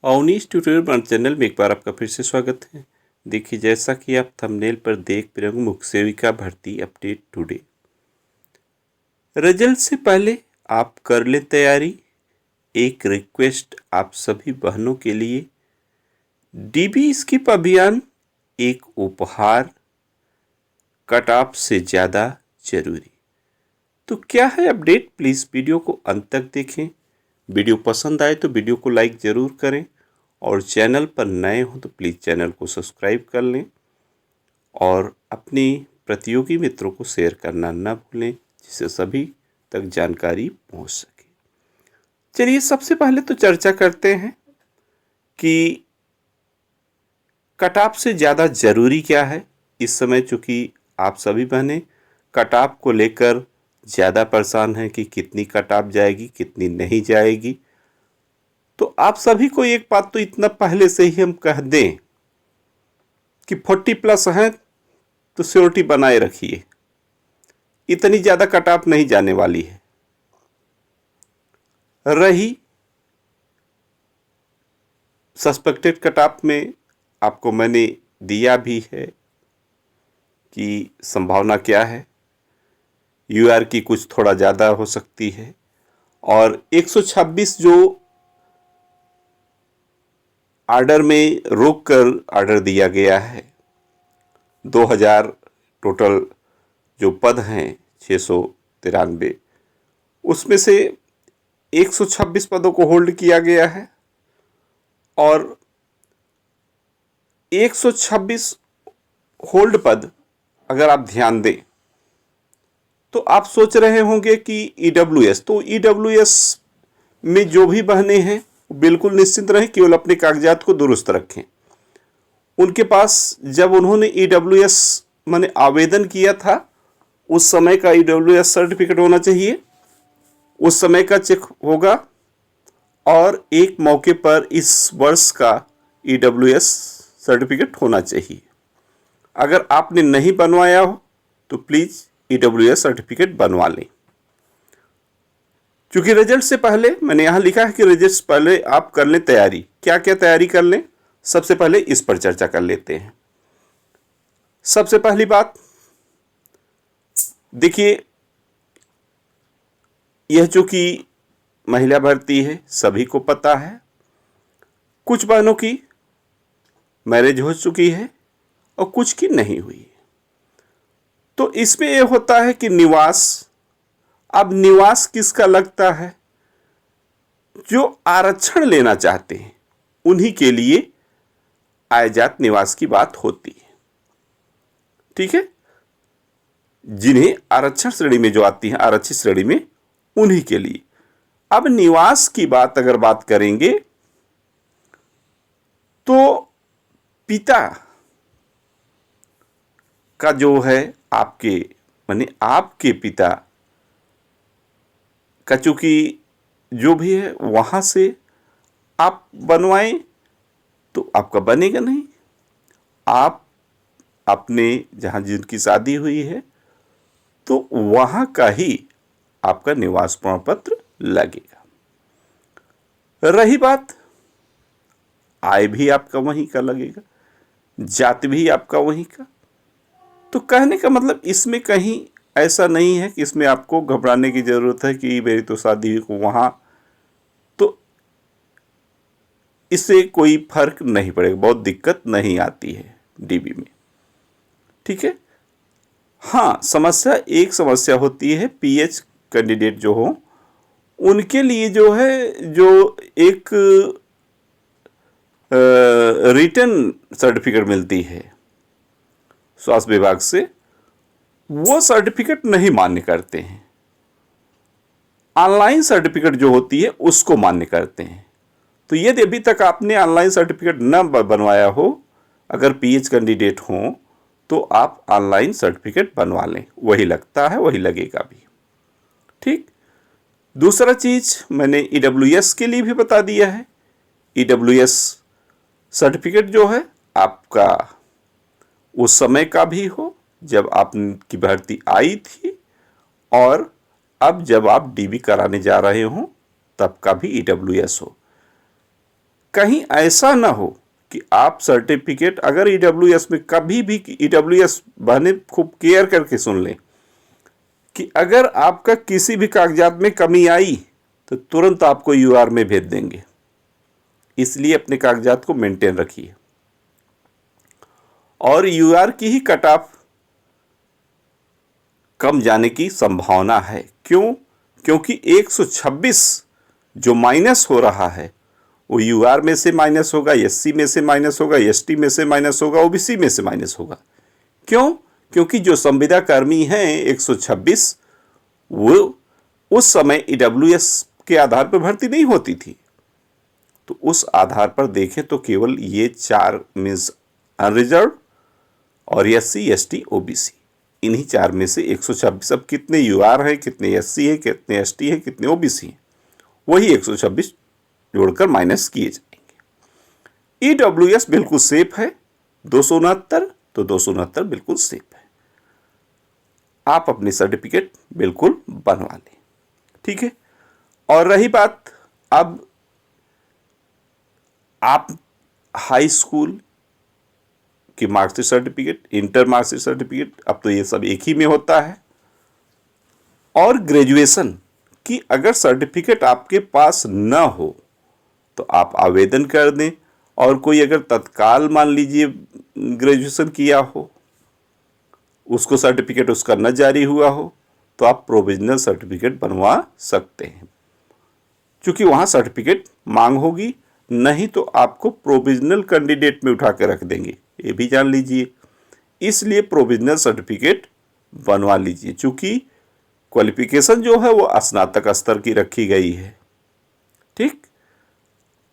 Awanish tutorial one channel में एक बार आपका फिर से स्वागत है। देखिए, जैसा कि आप थंबनेल पर देख पा रहे होंगे, मुख्य सेविका भर्ती अपडेट टुडे। रिजल्ट से पहले आप कर लें तैयारी। एक रिक्वेस्ट आप सभी बहनों के लिए, डीबी स्किप अभियान एक उपहार, कट ऑफ से ज़्यादा जरूरी। तो क्या है अपडेट, प्लीज़ वीडियो को अंत तक देखें। वीडियो पसंद आए तो वीडियो को लाइक ज़रूर करें और चैनल पर नए हो तो प्लीज़ चैनल को सब्सक्राइब कर लें और अपने प्रतियोगी मित्रों को शेयर करना न भूलें, जिससे सभी तक जानकारी पहुंच सके। चलिए, सबसे पहले तो चर्चा करते हैं कि कट ऑफ से ज़्यादा ज़रूरी क्या है। इस समय चूँकि आप सभी बहनें कट ऑफ को लेकर ज़्यादा परेशान हैं कि कितनी कट ऑफ जाएगी, कितनी नहीं जाएगी। तो आप सभी को एक बात तो इतना पहले से ही हम कह दें कि 40+ हैं तो श्योरिटी बनाए रखिए, इतनी ज़्यादा कट ऑफ नहीं जाने वाली है। रही सस्पेक्टेड कट ऑफ में, आपको मैंने दिया भी है कि संभावना क्या है। यूआर की कुछ थोड़ा ज़्यादा हो सकती है और 126 जो आर्डर में रोक कर आर्डर दिया गया है, 2000 टोटल जो पद हैं 693, उसमें से 126 पदों को होल्ड किया गया है और 126 होल्ड पद अगर आप ध्यान दें तो आप सोच रहे होंगे कि ईडब्ल्यूएस, तो ईडब्ल्यूएस में जो भी बहनें हैं बिल्कुल निश्चिंत रहें, केवल अपने कागजात को दुरुस्त रखें। उनके पास जब उन्होंने ईडब्ल्यूएस माने आवेदन किया था, उस समय का ईडब्ल्यूएस सर्टिफिकेट होना चाहिए, उस समय का चेक होगा और एक मौके पर इस वर्ष का ईडब्ल्यूएस सर्टिफिकेट होना चाहिए। अगर आपने नहीं बनवाया हो तो प्लीज़ ईडब्ल्यूएस सर्टिफिकेट बनवा लें। क्योंकि रिजल्ट से पहले मैंने यहाँ लिखा है कि रिजल्ट से पहले आप कर लें तैयारी। क्या क्या तैयारी कर लें, सबसे पहले इस पर चर्चा कर लेते हैं। सबसे पहली बात देखिए, यह जो कि महिला भर्ती है सभी को पता है। कुछ बहनों की मैरिज हो चुकी है और कुछ की नहीं हुई है। तो इसमें यह होता है कि निवास, अब निवास किसका लगता है, जो आरक्षण लेना चाहते हैं उन्हीं के लिए आयजात निवास की बात होती है। ठीक है, जिन्हें आरक्षण श्रेणी में जो आती है, आरक्षित श्रेणी में, उन्हीं के लिए। अब निवास की बात अगर बात करेंगे तो पिता का जो है आपके माने आपके पिता का चूंकि जो भी है वहाँ से आप बनवाएं तो आपका बनेगा नहीं। आप अपने जहाँ जिनकी शादी हुई है तो वहाँ का ही आपका निवास प्रमाण पत्र लगेगा। रही बात, आय भी आपका वहीं का लगेगा, जाति भी आपका वहीं का। तो कहने का मतलब इसमें कहीं ऐसा नहीं है कि इसमें आपको घबराने की ज़रूरत है कि मेरी तो शादी हुई वहाँ, तो इससे कोई फर्क नहीं पड़ेगा, बहुत दिक्कत नहीं आती है डीबी में। ठीक है, हाँ, एक समस्या होती है पीएच कैंडिडेट जो हो उनके लिए जो है, जो एक रिटन सर्टिफिकेट मिलती है स्वास्थ्य विभाग से, वो सर्टिफिकेट नहीं मान्य करते हैं। ऑनलाइन सर्टिफिकेट जो होती है उसको मान्य करते हैं। तो यदि अभी तक आपने ऑनलाइन सर्टिफिकेट न बनवाया हो, अगर पीएच कैंडिडेट हो तो आप ऑनलाइन सर्टिफिकेट बनवा लें, वही लगता है, वही लगेगा भी। ठीक, दूसरा चीज़ मैंने ईडब्ल्यूएस के लिए भी बता दिया है। ईडब्ल्यूएस सर्टिफिकेट जो है आपका उस समय का भी हो जब आपकी भर्ती आई थी, और अब जब आप डीबी कराने जा रहे हो तब का भी ईडब्ल्यूएस हो। कहीं ऐसा ना हो कि आप सर्टिफिकेट अगर ईडब्ल्यूएस में कभी भी, ईडब्ल्यूएस बहने खूब केयर करके सुन लें कि अगर आपका किसी भी कागजात में कमी आई तो तुरंत आपको यूआर में भेज देंगे। इसलिए अपने कागजात को मेंटेन रखिए। और यूआर की ही कट ऑफ कम जाने की संभावना है। क्यों? क्योंकि 126 जो माइनस हो रहा है वो यूआर में से माइनस होगा, एससी में से माइनस होगा, एसटी में से माइनस होगा, ओबीसी में से माइनस होगा। क्यों? क्योंकि जो संविदा कर्मी हैं 126 वो उस समय ईडब्ल्यूएस के आधार पर भर्ती नहीं होती थी। तो उस आधार पर देखें तो केवल ये 4 मीन्स अनरिजर्व और एससी, एसटी, ओबीसी, इन्हीं 4 में से 126। अब कितने यूआर हैं, कितने एससी हैं, कितने एसटी हैं, कितने ओबीसी हैं, वही 126 जोड़कर माइनस किए जाएंगे। ईडब्ल्यूएस बिल्कुल सेफ है। 269 तो 269 बिल्कुल सेफ है। आप अपनी सर्टिफिकेट बिल्कुल बनवा लें, ठीक है। और रही बात, अब आप हाई स्कूल की marksheet certificate, inter marksheet certificate, अब तो ये सब एक ही में होता है। और ग्रेजुएशन की अगर सर्टिफिकेट आपके पास न हो तो आप आवेदन कर दें। और कोई अगर तत्काल मान लीजिए ग्रेजुएशन किया हो, उसको सर्टिफिकेट उसका न जारी हुआ हो, तो आप प्रोविजनल सर्टिफिकेट बनवा सकते हैं। क्योंकि वहाँ सर्टिफिकेट मांग होगी, नहीं तो आपको प्रोविजनल कैंडिडेट में उठा के रख देंगे, ये भी जान लीजिए। इसलिए प्रोविजनल सर्टिफिकेट बनवा लीजिए। चूँकि क्वालिफिकेशन जो है वो स्नातक स्तर की रखी गई है, ठीक।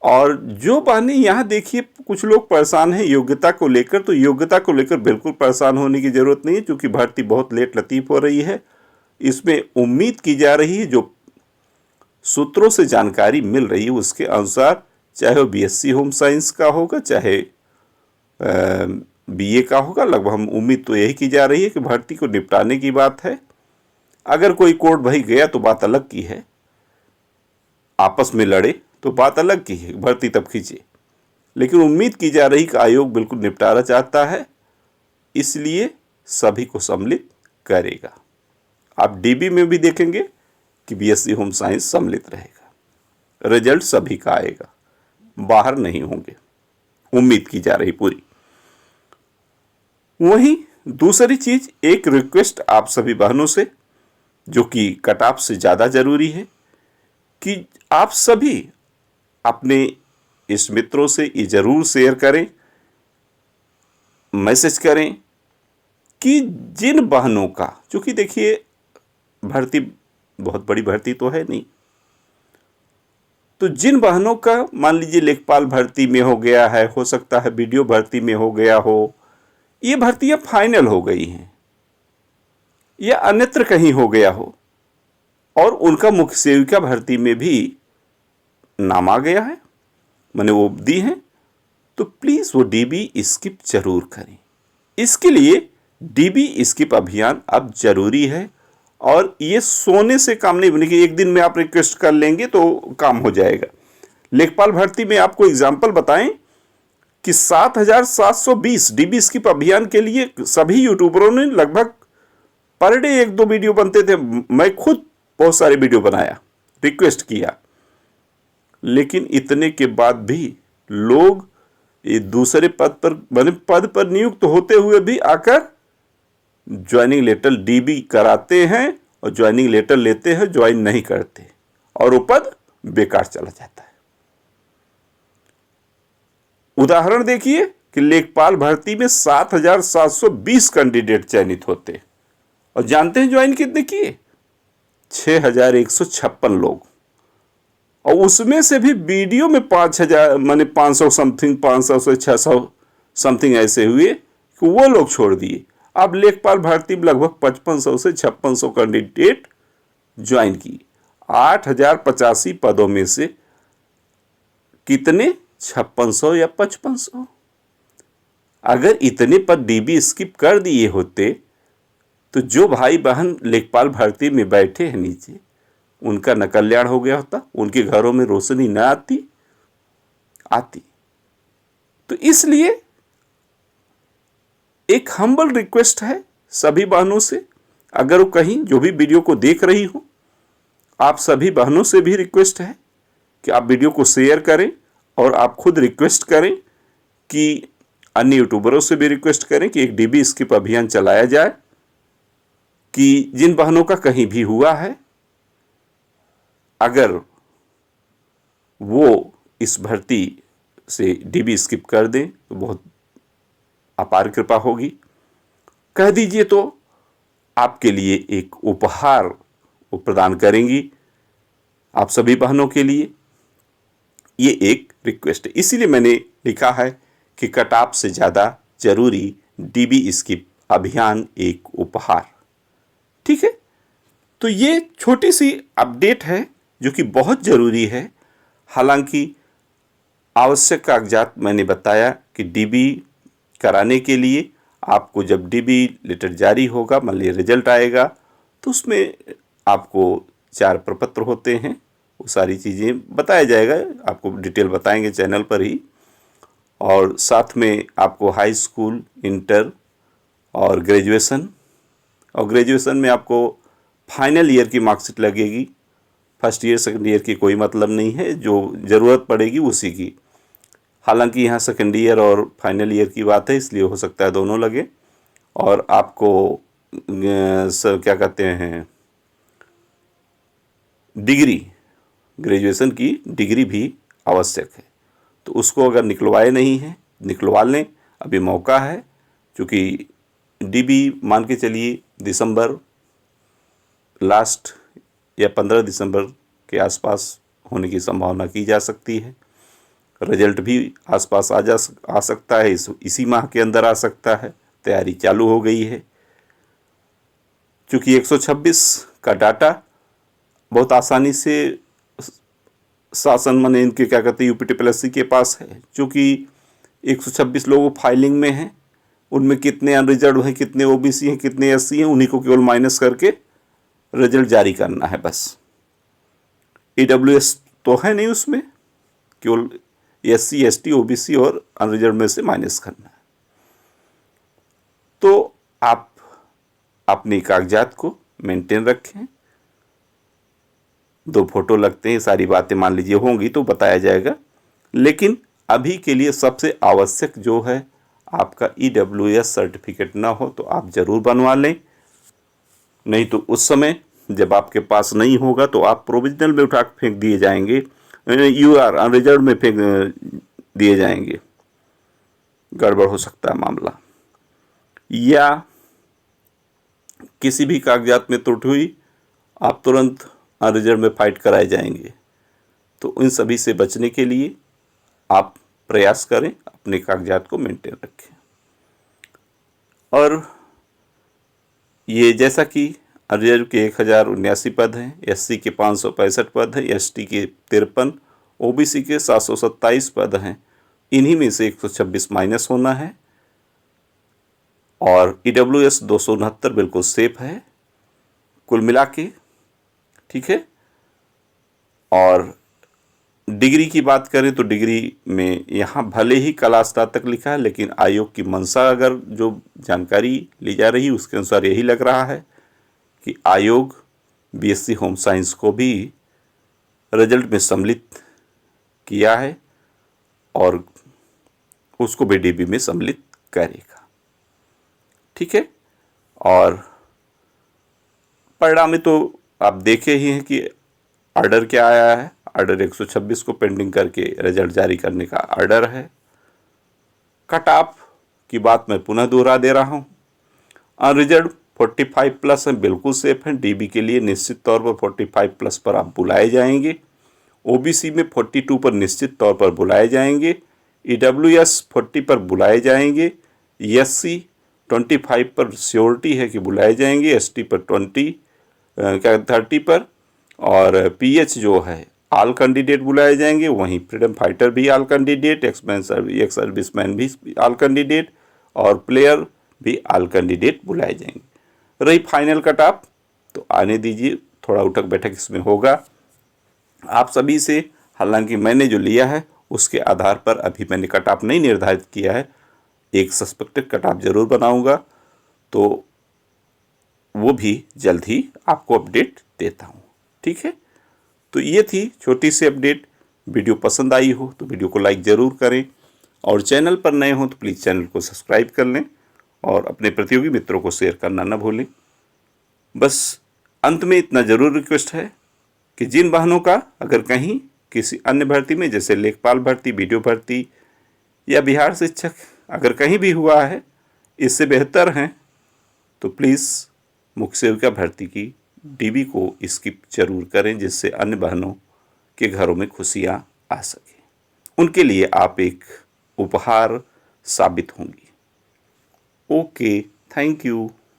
और जो बहनी यहाँ देखिए कुछ लोग परेशान हैं योग्यता को लेकर, तो योग्यता को लेकर बिल्कुल परेशान होने की ज़रूरत नहीं है। क्योंकि भर्ती बहुत लेट लतीफ़ हो रही है। इसमें उम्मीद की जा रही है, जो सूत्रों से जानकारी मिल रही है उसके अनुसार, चाहे वो बीएससी होम साइंस का होगा, चाहे बीए का होगा, लगभग हम उम्मीद तो यही की जा रही है कि भर्ती को निपटाने की बात है। अगर कोई कोर्ट भाई गया तो बात अलग की है, आपस में लड़े तो बात अलग की है, भर्ती तब खींचे। लेकिन उम्मीद की जा रही कि आयोग बिल्कुल निपटारा चाहता है, इसलिए सभी को सम्मिलित करेगा। आप डीबी में भी देखेंगे कि बीएससी होम साइंस सम्मिलित रहेगा। रिजल्ट सभी का आएगा, बाहर नहीं होंगे, उम्मीद की जा रही पूरी। वहीं दूसरी चीज, एक रिक्वेस्ट आप सभी बहनों से, जो कि कट ऑफ से ज़्यादा ज़रूरी है, कि आप सभी अपने इस मित्रों से ये ज़रूर शेयर करें, मैसेज करें कि जिन बहनों का, चूँकि देखिए भर्ती बहुत बड़ी भर्ती तो है नहीं, तो जिन बहनों का मान लीजिए लेखपाल भर्ती में हो गया है, हो सकता है वीडियो भर्ती में हो गया हो, ये भर्तियाँ फाइनल हो गई हैं या अन्यत्र कहीं हो गया हो, और उनका मुख्य सेविका भर्ती में भी नाम आ गया है, मैंने वो दी हैं, तो प्लीज़ वो डीबी स्किप जरूर करें। इसके लिए डीबी स्किप अभियान अब जरूरी है। और ये सोने से काम नहीं बने कि एक दिन में आप रिक्वेस्ट कर लेंगे तो काम हो जाएगा। लेखपाल भर्ती में आपको एग्जाम्पल बताएं कि 7,720 डीबी स्किप अभियान के लिए सभी यूट्यूबरों ने लगभग पर डे 1-2 वीडियो बनते थे। मैं खुद बहुत सारे वीडियो बनाया, रिक्वेस्ट किया, लेकिन इतने के बाद भी लोग ये दूसरे पद पर नियुक्त होते हुए भी आकर ज्वाइनिंग लेटर डीबी कराते हैं और ज्वाइनिंग लेटर लेते हैं, ज्वाइन नहीं करते, और वो पद बेकार चला जाता है। उदाहरण देखिए कि लेखपाल भर्ती में 7,720 कैंडिडेट चयनित होते, और जानते हैं ज्वाइन कितने किए? 6,156 लोग। और उसमें से भी वीडियो में 5,000 माने 500 समथिंग, 500 से 600 समथिंग ऐसे हुए कि वो लोग छोड़ दिए। अब लेखपाल भर्ती में लगभग 5500 से 5600 कैंडिडेट ज्वाइन किए। 8,085 पदों में से कितने? 5600 या 5500। अगर इतने पद डीबी स्किप कर दिए होते तो जो भाई बहन लेखपाल भर्ती में बैठे हैं नीचे, उनका न कल्याण हो गया होता, उनके घरों में रोशनी न आती। आती। तो इसलिए एक हम्बल रिक्वेस्ट है सभी बहनों से, अगर वो कहीं जो भी वीडियो को देख रही हो, आप सभी बहनों से भी रिक्वेस्ट है कि आप वीडियो को शेयर करें और आप खुद रिक्वेस्ट करें कि अन्य यूट्यूबरों से भी रिक्वेस्ट करें कि एक डीबी स्किप अभियान चलाया जाए, कि जिन बहनों का कहीं भी हुआ है, अगर वो इस भर्ती से डीबी स्किप कर दें तो बहुत अपार कृपा होगी। कह दीजिए तो आपके लिए एक उपहार वो प्रदान करेंगी आप सभी बहनों के लिए। ये एक रिक्वेस्ट है, इसीलिए मैंने लिखा है कि कट ऑफ से ज़्यादा जरूरी डीबी स्किप अभियान एक उपहार। ठीक है, तो ये छोटी सी अपडेट है जो कि बहुत ज़रूरी है। हालांकि आवश्यक कागजात मैंने बताया कि डीबी कराने के लिए आपको जब डीबी लेटर जारी होगा, मान लीजिए रिजल्ट आएगा, तो उसमें आपको 4 प्रपत्र होते हैं, वो सारी चीज़ें बताया जाएगा, आपको डिटेल बताएंगे चैनल पर ही। और साथ में आपको हाई स्कूल, इंटर और ग्रेजुएशन, और ग्रेजुएशन में आपको फाइनल ईयर की मार्कशीट लगेगी। फर्स्ट ईयर सेकंड ईयर की कोई मतलब नहीं है, जो ज़रूरत पड़ेगी उसी की। हालांकि यहाँ सेकंड ईयर और फाइनल ईयर की बात है, इसलिए हो सकता है दोनों लगे। और आपको क्या कहते हैं, डिग्री, ग्रेजुएशन की डिग्री भी आवश्यक है, तो उसको अगर निकलवाए नहीं हैं निकलवा लें, अभी मौका है। क्योंकि डीबी मान के चलिए दिसंबर लास्ट या 15 दिसंबर के आसपास होने की संभावना की जा सकती है। रिजल्ट भी आसपास आ सकता है, इसी माह के अंदर आ सकता है। तैयारी चालू हो गई है। चूँकि 126 का डाटा बहुत आसानी से शासन माने इनके क्या कहते हैं यूपीटीपीएससी के पास है। चूँकि 126 लोग फाइलिंग में हैं, उनमें कितने अनरिजर्व हैं, कितने ओबीसी हैं, कितने एससी हैं, उन्हीं को केवल माइनस करके रिजल्ट जारी करना है बस। ईडब्ल्यूएस तो है नहीं उसमें, केवल एससी, एसटी, ओबीसी और अनरिजर्व में से माइनस करना है। तो आप अपनी कागजात को मेंटेन रखें। 2 फोटो लगते हैं, सारी बातें मान लीजिए होंगी तो बताया जाएगा। लेकिन अभी के लिए सबसे आवश्यक जो है, आपका ईडब्ल्यूएस सर्टिफिकेट ना हो तो आप ज़रूर बनवा लें। नहीं तो उस समय जब आपके पास नहीं होगा तो आप प्रोविजनल में उठा के फेंक दिए जाएंगे, यूआर अनरिजर्व में फेंक दिए जाएंगे। गड़बड़ हो सकता है मामला, या किसी भी कागजात में त्रुटि हुई, आप तुरंत अनरिजर्व में फाइट कराए जाएंगे। तो इन सभी से बचने के लिए आप प्रयास करें, अपने कागजात को मेंटेन रखें। और ये जैसा कि अनरिजर्व के 1079 पद हैं, एससी के 565 पद हैं, एसटी के 53, ओबीसी के 727 पद हैं। इन्हीं में से 126 माइनस होना है। और ईडब्ल्यूएस 269 बिल्कुल सेफ है कुल मिला के। ठीक है, और डिग्री की बात करें तो डिग्री में यहाँ भले ही कला स्नातक लिखा है, लेकिन आयोग की मंशा अगर जो जानकारी ली जा रही है उसके अनुसार यही लग रहा है कि आयोग बीएससी होम साइंस को भी रिजल्ट में सम्मिलित किया है और उसको भी डीबी में सम्मिलित करेगा। ठीक है, और परिणाम में तो आप देखे ही हैं कि ऑर्डर क्या आया है। ऑर्डर 126 को पेंडिंग करके रिजल्ट जारी करने का ऑर्डर है। कट ऑफ की बात मैं पुनः दोहरा दे रहा हूँ। अनरिजर्व 45 प्लस है, बिल्कुल सेफ है। डीबी के लिए निश्चित तौर पर 45 प्लस पर आप बुलाए जाएंगे। ओबीसी में 42 पर निश्चित तौर पर बुलाए जाएंगे। ईडब्ल्यूएस 40 पर बुलाए जाएंगे। एससी 25 पर श्योरिटी है कि बुलाए जाएंगे। एसटी पर 30 पर, और पीएच जो है ऑल कैंडिडेट बुलाए जाएंगे। वहीं फ्रीडम फाइटर भी ऑल कैंडिडेट, एक्स सर्विसमैन भी ऑल कैंडिडेट, और प्लेयर भी ऑल कैंडिडेट बुलाए जाएंगे। रही फाइनल कट ऑफ, तो आने दीजिए, थोड़ा उठक बैठक इसमें होगा आप सभी से। हालांकि मैंने जो लिया है उसके आधार पर अभी मैंने कट ऑफ नहीं निर्धारित किया है, एक सस्पेक्टेड कट ऑफ जरूर बनाऊंगा, तो वो भी जल्द ही आपको अपडेट देता हूँ। ठीक है, तो ये थी छोटी सी अपडेट। वीडियो पसंद आई हो तो वीडियो को लाइक ज़रूर करें, और चैनल पर नए हो तो प्लीज़ चैनल को सब्सक्राइब कर लें, और अपने प्रतियोगी मित्रों को शेयर करना न भूलें। बस अंत में इतना ज़रूर रिक्वेस्ट है कि जिन वाहनों का अगर कहीं किसी अन्य भर्ती में, जैसे लेखपाल भर्ती, वीडियो भर्ती या बिहार शिक्षक, अगर कहीं भी हुआ है, इससे बेहतर हैं, तो प्लीज़ मुख्य सेविका भर्ती की डीबी को स्किप जरूर करें, जिससे अन्य बहनों के घरों में खुशियाँ आ सके। उनके लिए आप एक उपहार साबित होंगी। Okay, thank you.